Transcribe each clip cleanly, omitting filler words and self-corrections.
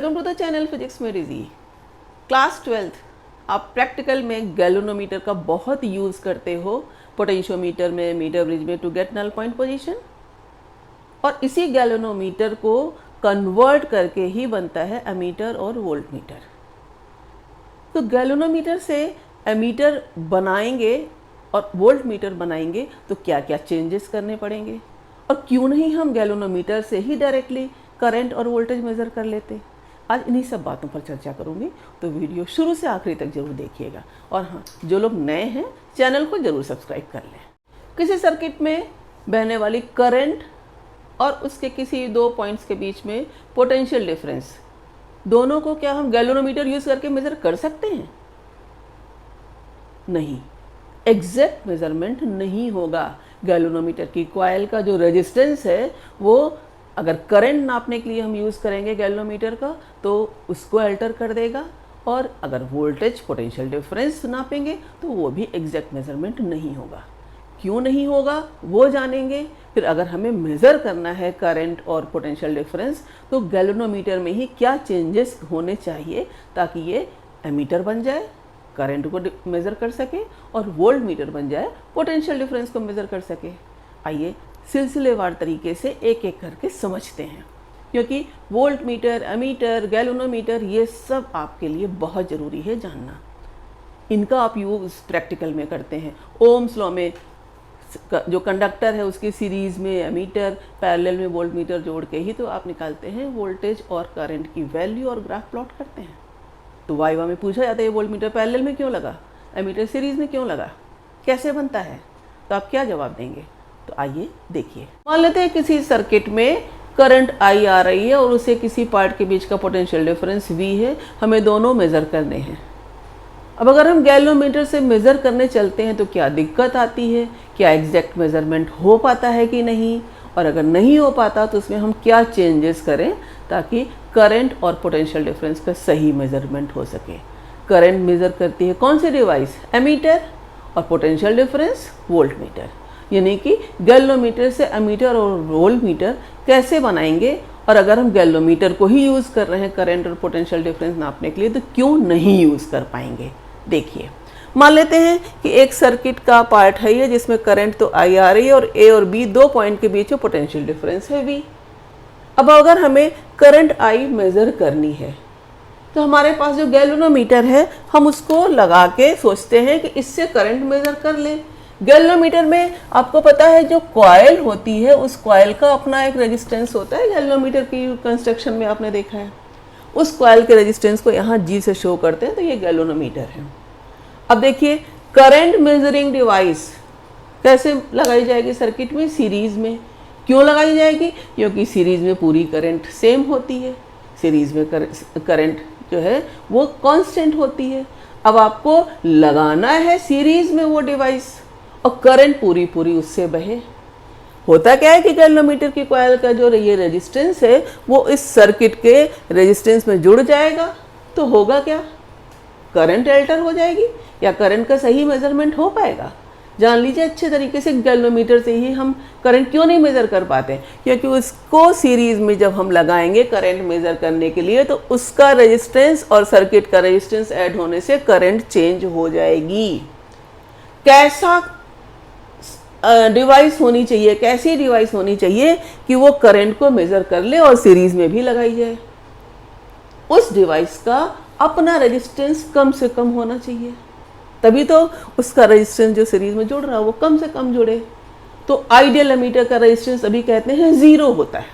Welcome to the channel physics में रिजी। Class 12th आप प्रैक्टिकल में गैल्वेनोमीटर का बहुत यूज़ करते हो पोटेंशियोमीटर में, मीटर ब्रिज में to get null point position. और इसी गैल्वेनोमीटर को कन्वर्ट करके ही बनता है एमीटर और वोल्टमीटर। तो गैल्वेनोमीटर से एमीटर बनाएंगे और वोल्टमीटर बनाएंगे तो क्या क्या चेंजेस करने पड़ेंगे, और क्यों नहीं हम गैल्वेनोमीटर से ही डायरेक्टली करंट और वोल्टेज मेज़र कर लेते। आज इन्हीं सब बातों पर चर्चा करूंगी, तो वीडियो शुरू से आखिरी तक जरूर देखिएगा। और हाँ, जो लोग नए हैं चैनल को जरूर सब्सक्राइब कर लें। किसी सर्किट में बहने वाली करंट और उसके किसी दो पॉइंट्स के बीच में पोटेंशियल डिफरेंस, दोनों को क्या हम गैल्वेनोमीटर यूज़ करके मेज़र कर सकते हैं? नहीं, एग्जैक्ट मेज़रमेंट नहीं होगा। गैल्वेनोमीटर की कॉइल का जो रेजिस्टेंस है वो अगर करंट नापने के लिए हम यूज़ करेंगे गैल्वेनोमीटर का तो उसको अल्टर कर देगा, और अगर वोल्टेज पोटेंशियल डिफरेंस नापेंगे तो वो भी एग्जैक्ट मेज़रमेंट नहीं होगा। क्यों नहीं होगा वो जानेंगे। फिर अगर हमें मेज़र करना है करंट और पोटेंशियल डिफरेंस तो गैल्वेनोमीटर में ही क्या चेंजेस होने चाहिए ताकि ये एमीटर बन जाए, करंट को मेज़र कर सके, और वोल्ट मीटर बन जाए, पोटेंशियल डिफरेंस को मेज़र कर सके। आइए सिलसिलेवार तरीके से एक एक करके समझते हैं, क्योंकि वोल्ट मीटर, एमीटर, गैल्वेनोमीटर ये सब आपके लिए बहुत ज़रूरी है जानना। इनका आप यूज़ प्रैक्टिकल में करते हैं। ओम्स लॉ में जो कंडक्टर है उसकी सीरीज़ में एमीटर, पैरेलल में वोल्ट मीटर जोड़ के ही तो आप निकालते हैं वोल्टेज और करंट की वैल्यू और ग्राफ प्लॉट करते हैं। तो वाइवा में पूछा जाता है वोल्ट मीटर पैरेलल में क्यों लगा, एमीटर सीरीज़ में क्यों लगा, कैसे बनता है, तो आप क्या जवाब देंगे? तो आइए देखिए। मान लेते हैं किसी सर्किट में करंट आई आ रही है और उसे किसी पार्ट के बीच का पोटेंशियल डिफरेंस V है, हमें दोनों मेज़र करने हैं। अब अगर हम गैल्वेनोमीटर से मेज़र करने चलते हैं तो क्या दिक्कत आती है, क्या एग्जैक्ट मेज़रमेंट हो पाता है कि नहीं, और अगर नहीं हो पाता तो उसमें हम क्या चेंजेस करें ताकि करंट और पोटेंशियल डिफरेंस का सही मेज़रमेंट हो सके। करंट मेज़र करती है कौन सी डिवाइस, एमीटर, और पोटेंशियल डिफरेंस वोल्ट मीटर। यानी कि गैल्वेनोमीटर से एमीटर और वोल्ट मीटर कैसे बनाएंगे, और अगर हम गैल्वेनोमीटर को ही यूज़ कर रहे हैं करंट और पोटेंशियल डिफरेंस नापने के लिए तो क्यों नहीं यूज़ कर पाएंगे। देखिए, मान लेते हैं कि एक सर्किट का पार्ट है ये जिसमें करंट तो आई आ रही है और ए और बी दो पॉइंट के बीच में पोटेंशियल डिफरेंस है V। अब अगर हमें करंट आई मेज़र करनी है तो हमारे पास जो गैल्वेनोमीटर है हम उसको लगा के सोचते हैं कि इससे करंट मेज़र कर लें। गैल्वेनोमीटर में आपको पता है जो कॉइल होती है उस कॉइल का अपना एक रेजिस्टेंस होता है। गैल्वेनोमीटर की कंस्ट्रक्शन में आपने देखा है, उस कॉइल के रेजिस्टेंस को यहाँ G से शो करते हैं, तो ये गैल्वेनोमीटर है। अब देखिए, करंट मेजरिंग डिवाइस कैसे लगाई जाएगी सर्किट में, सीरीज़ में। क्यों लगाई जाएगी? क्योंकि सीरीज़ में पूरी करंट सेम होती है, सीरीज़ में करंट जो है वो कांस्टेंट होती है। अब आपको लगाना है सीरीज़ में वो डिवाइस और करंट पूरी पूरी उससे बहे। होता क्या है कि गैल्वेनोमीटर की कॉइल का जो ये रेजिस्टेंस है वो इस सर्किट के रेजिस्टेंस में जुड़ जाएगा, तो होगा क्या, करंट अल्टर हो जाएगी या करंट का सही मेजरमेंट हो पाएगा। जान लीजिए अच्छे तरीके से गैल्वेनोमीटर से ही हम करंट क्यों नहीं मेज़र कर पाते, क्योंकि उसको सीरीज़ में जब हम लगाएंगे करंट मेज़र करने के लिए तो उसका रेजिस्टेंस और सर्किट का रेजिस्टेंस ऐड होने से करंट चेंज हो जाएगी। कैसा डिवाइस होनी चाहिए, कैसी डिवाइस होनी चाहिए कि वो करंट को मेज़र कर ले और सीरीज़ में भी लगाई जाए। उस डिवाइस का अपना रेजिस्टेंस कम से कम होना चाहिए, तभी तो उसका रेजिस्टेंस जो सीरीज़ में जुड़ रहा है वो कम से कम जुड़े। तो आइडियल एमीटर का रेजिस्टेंस अभी कहते हैं 0 होता है।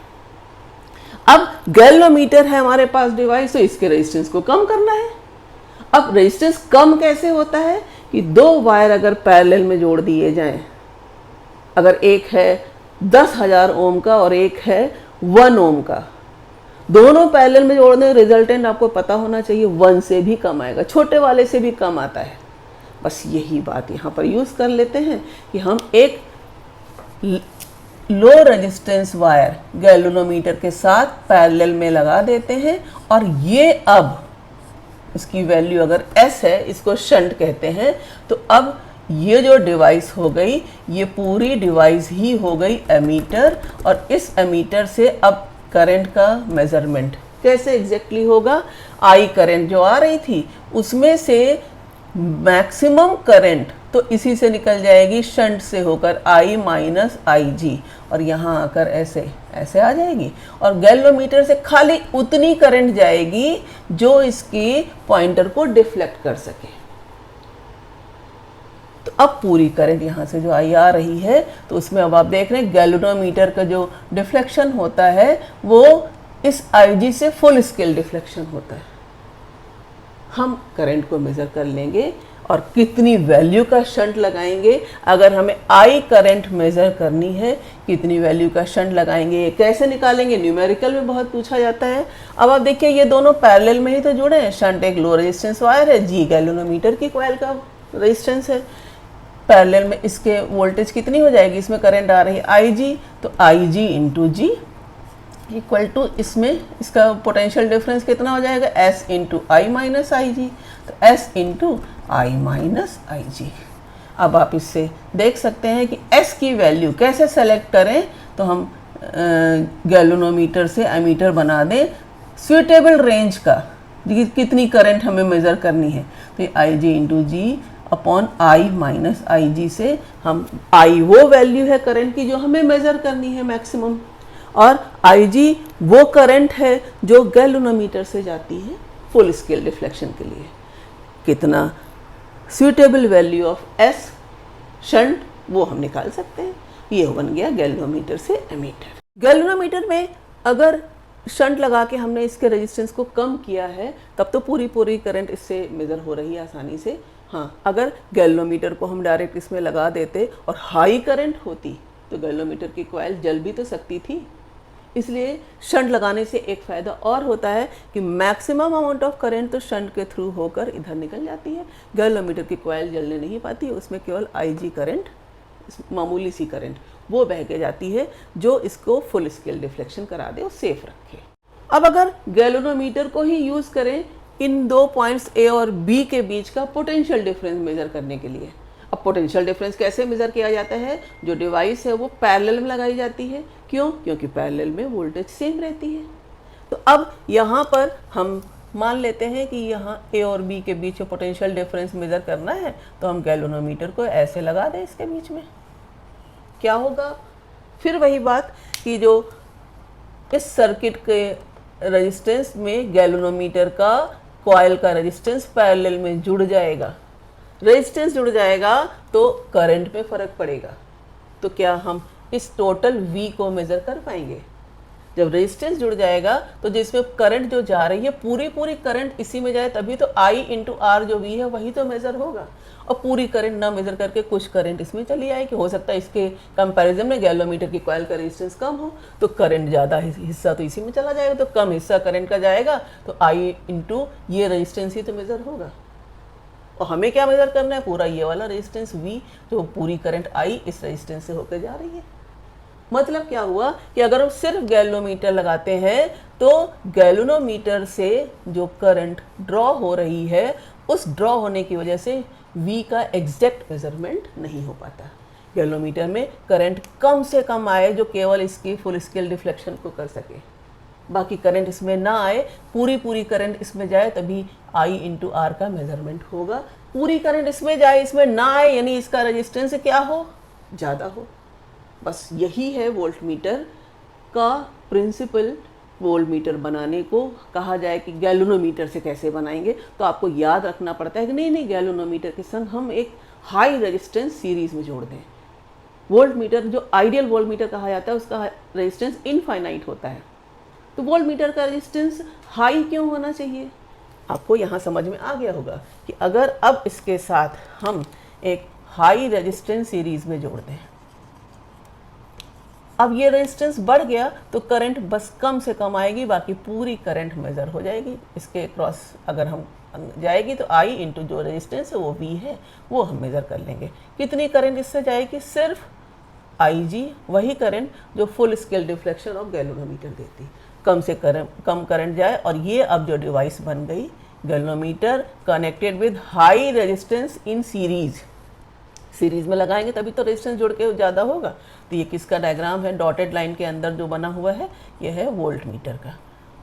अब गैल्वेनोमीटर है हमारे पास डिवाइस, तो इसके रेजिस्टेंस को कम करना है। अब रेजिस्टेंस कम कैसे होता है कि दो वायर अगर पैरेलल में जोड़ दिए जाएं, अगर एक है 10,000 ओम का और एक है 1 ओम का, दोनों पैरेलल में जोड़ने रिजल्टेंट आपको पता होना चाहिए 1 से भी कम आएगा, छोटे वाले से भी कम आता है। बस यही बात यहाँ पर यूज़ कर लेते हैं कि हम एक लो रेजिस्टेंस वायर गैल्वेनोमीटर के साथ पैरेलल में लगा देते हैं, और ये अब इसकी वैल्यू अगर S है, इसको शंट कहते हैं, तो अब ये जो डिवाइस हो गई ये पूरी डिवाइस ही हो गई एमीटर, और इस एमीटर से अब करंट का मेज़रमेंट कैसे एग्जैक्टली होगा? आई करंट जो आ रही थी उसमें से मैक्सिमम करंट तो इसी से निकल जाएगी, शंट से होकर आई माइनस आई जी, और यहाँ आकर ऐसे ऐसे आ जाएगी, और गैल्वेनोमीटर से खाली उतनी करंट जाएगी जो इसकी पॉइंटर को डिफ्लेक्ट कर सके। तो अब पूरी करंट यहाँ से जो आई आ रही है, तो उसमें अब आप देख रहे हैं गैल्वेनोमीटर का जो डिफ्लेक्शन होता है वो इस आईजी से फुल स्केल डिफ्लेक्शन होता है। हम करंट को मेज़र कर लेंगे और कितनी वैल्यू का शंट लगाएंगे। अगर हमें आई करंट मेज़र करनी है, कितनी वैल्यू का शंट लगाएंगे, ये कैसे निकालेंगे? न्यूमेरिकल में बहुत पूछा जाता है। अब आप देखिए ये दोनों पैरेलल में ही तो जुड़े हैं। शंट एक लो रेजिस्टेंस वायर है, जी गैल्वेनोमीटर की कॉइल का रेजिस्टेंस है। पैरेलल में इसके वोल्टेज कितनी हो जाएगी? इसमें करंट आ रही है आई जी, तो I G into ji equal to इसमें इसका पोटेंशियल डिफरेंस कितना हो जाएगा? S into I minus I जी, तो S into I minus I जी। अब आप इससे देख सकते हैं कि एस की वैल्यू कैसे सेलेक्ट करें, तो हम गैल्वेनोमीटर से एमीटर बना दें स्यूटेबल रेंज का, कितनी करंट हमें मेज़र करनी है। तो I G into G upon I minus I G से हम आई वो वैल्यू है करंट की जो हमें मेज़र करनी है मैक्सिमम, और आई जी वो करंट है जो गैल्वेनोमीटर से जाती है फुल स्केल डिफ्लेक्शन के लिए। कितना suitable value of S shunt वो हम निकाल सकते हैं। ये बन गया गैल्वेनोमीटर से एमीटर। गैल्वेनोमीटर में अगर शंट लगा के हमने इसके रेजिस्टेंस को कम किया है तब तो पूरी करंट इससे मेज़र हो रही है आसानी से। हाँ, अगर गैल्वेनोमीटर को हम डायरेक्ट इसमें लगा देते और हाई करंट होती तो गैल्वेनोमीटर की कॉइल जल भी तो सकती थी। इसलिए शंट लगाने से एक फ़ायदा और होता है कि मैक्सिमम अमाउंट ऑफ करंट तो शंट के थ्रू होकर इधर निकल जाती है। गैल्वेनोमीटर की कॉइल जलने नहीं पाती, उसमें केवल आईजी करंट, मामूली सी करंट वो बह के जाती है जो इसको फुल स्केल डिफ्लेक्शन करा दे और सेफ रखे। अब अगर गैल्वेनोमीटर को ही यूज़ करें इन दो पॉइंट्स ए और बी के बीच का पोटेंशियल डिफरेंस मेज़र करने के लिए। अब पोटेंशियल डिफरेंस कैसे मेज़र किया जाता है? जो डिवाइस है वो पैरेलल में लगाई जाती है। क्यों? क्योंकि पैरेलल में वोल्टेज सेम रहती है। तो अब यहाँ पर हम मान लेते हैं कि यहाँ ए और बी के बीच पोटेंशियल डिफरेंस मेज़र करना है, तो हम गैल्वेनोमीटर को ऐसे लगा दें इसके बीच में। क्या होगा? फिर वही बात कि जो इस सर्किट के रेजिस्टेंस में गैल्वेनोमीटर का कॉइल का रेजिस्टेंस पैरेलल में जुड़ जाएगा। रेजिस्टेंस जुड़ जाएगा तो करंट में फ़र्क पड़ेगा। तो क्या हम इस टोटल V को मेज़र कर पाएंगे? जब रेजिस्टेंस जुड़ जाएगा तो जिसमें करंट जो जा रही है पूरी करंट इसी में जाए तभी तो I इंटू आर जो V है वही तो मेज़र होगा। और पूरी करंट ना मेज़र करके कुछ करंट इसमें चली आए कि हो सकता है इसके कंपैरिजन में गैल्वेनोमीटर की कॉइल का रेजिस्टेंस कम हो तो करंट ज़्यादा हिस्सा तो इसी में चला जाएगा, तो कम हिस्सा करंट का जाएगा तो I इंटू ये रेजिस्टेंस ही तो मेज़र होगा। और हमें क्या मेज़र करना है? पूरा ये वाला रेजिस्टेंस V जो पूरी करंट I इस रेजिस्टेंस से होकर जा रही है। मतलब क्या हुआ कि अगर हम सिर्फ गैल्वेनोमीटर लगाते हैं तो गैल्वेनोमीटर से जो करंट ड्रॉ हो रही है उस ड्रॉ होने की वजह से V का एग्जैक्ट मेजरमेंट नहीं हो पाता। गैल्वेनोमीटर में करंट कम से कम आए जो केवल इसकी फुल स्केल डिफ्लेक्शन को कर सके, बाकी करंट इसमें ना आए, पूरी करंट इसमें जाए तभी I इंटू आर का मेजरमेंट होगा। पूरी करंट इसमें जाए इसमें ना आए यानी इसका रेजिस्टेंस क्या हो? ज़्यादा हो। बस यही है वोल्टमीटर का प्रिंसिपल। वोल्टमीटर बनाने को कहा जाए कि गैल्वेनोमीटर से कैसे बनाएंगे तो आपको याद रखना पड़ता है कि नहीं गैल्वेनोमीटर के संग हम एक हाई रेजिस्टेंस सीरीज़ में जोड़ दें। वोल्टमीटर जो आइडियल वोल्टमीटर कहा जाता है उसका रेजिस्टेंस इनफाइनाइट होता है, तो वोल्टमीटर का रेजिस्टेंस हाई क्यों होना चाहिए? आपको यहाँ समझ में आ गया होगा कि अगर अब इसके साथ हम एक हाई रेजिस्टेंस सीरीज़ में जोड़ दें, अब ये रेजिस्टेंस बढ़ गया तो करंट बस कम से कम आएगी, बाकी पूरी करंट मेज़र हो जाएगी। इसके क्रॉस अगर हम जाएगी तो I इंटू जो रेजिस्टेंस है वो V है वो हम मेज़र कर लेंगे। कितनी करंट इससे जाएगी? सिर्फ IG, वही करंट जो full scale deflection of galvanometer देती। कम से कम करंट जाए और ये अब जो डिवाइस बन गई galvanometer connected with high resistance in series में लगाएंगे तभी तो रेजिस्टेंस जुड़ के ज़्यादा होगा। तो ये किसका डायग्राम है? डॉटेड लाइन के अंदर जो बना हुआ है ये है वोल्टमीटर का।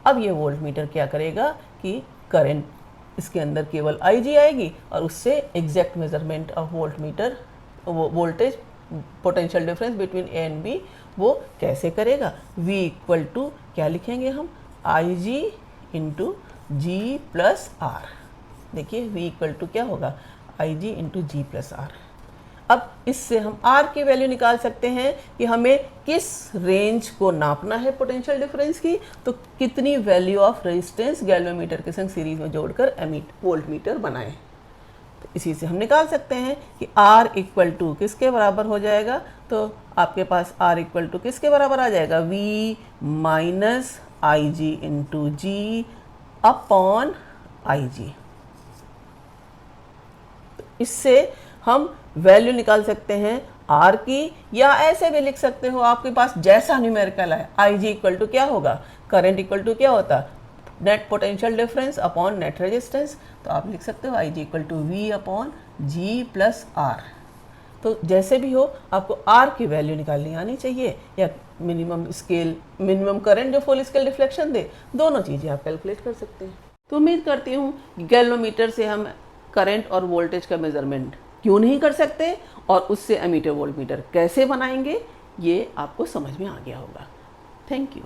अब ये वोल्ट मीटर क्या करेगा कि करंट इसके अंदर केवल IG आएगी और उससे exact measurement of voltmeter voltage potential difference between A and B वो कैसे करेगा। V इक्वल टू क्या लिखेंगे हम, IG into G plus R. देखिए V इक्वल टू क्या होगा, IG into G plus R. अब इससे हम R की वैल्यू निकाल सकते हैं कि हमें किस रेंज को नापना है पोटेंशियल डिफरेंस की, तो कितनी वैल्यू ऑफ रेजिस्टेंस गैल्वेमीटर के संग सीरीज में जोड़कर वोल्ट मीटर बनाएं। तो इसी से हम निकाल सकते हैं कि R इक्वल टू किसके बराबर हो जाएगा, तो आपके पास R इक्वल टू किसके बराबर आ जाएगा, V minus I G into G upon I G. इससे हम वैल्यू निकाल सकते हैं R की, या ऐसे भी लिख सकते हो, आपके पास जैसा न्यूमेरिकल है। आई जी इक्वल टू क्या होगा, करंट इक्वल टू क्या होता है, net potential difference upon net resistance. तो आप लिख सकते हो I G equal to V upon G plus R. तो जैसे भी हो आपको R की वैल्यू निकालनी आनी चाहिए, या मिनिमम करंट जो फुल स्केल डिफ्लेक्शन दे, दोनों चीज़ें आप कैलकुलेट कर सकते हैं। तो उम्मीद करती हूँ गैल्वेमीटर से हम करंट और वोल्टेज का मेजरमेंट क्यों नहीं कर सकते और उससे एमीटर वोल्टमीटर कैसे बनाएंगे, ये आपको समझ में आ गया होगा। Thank you.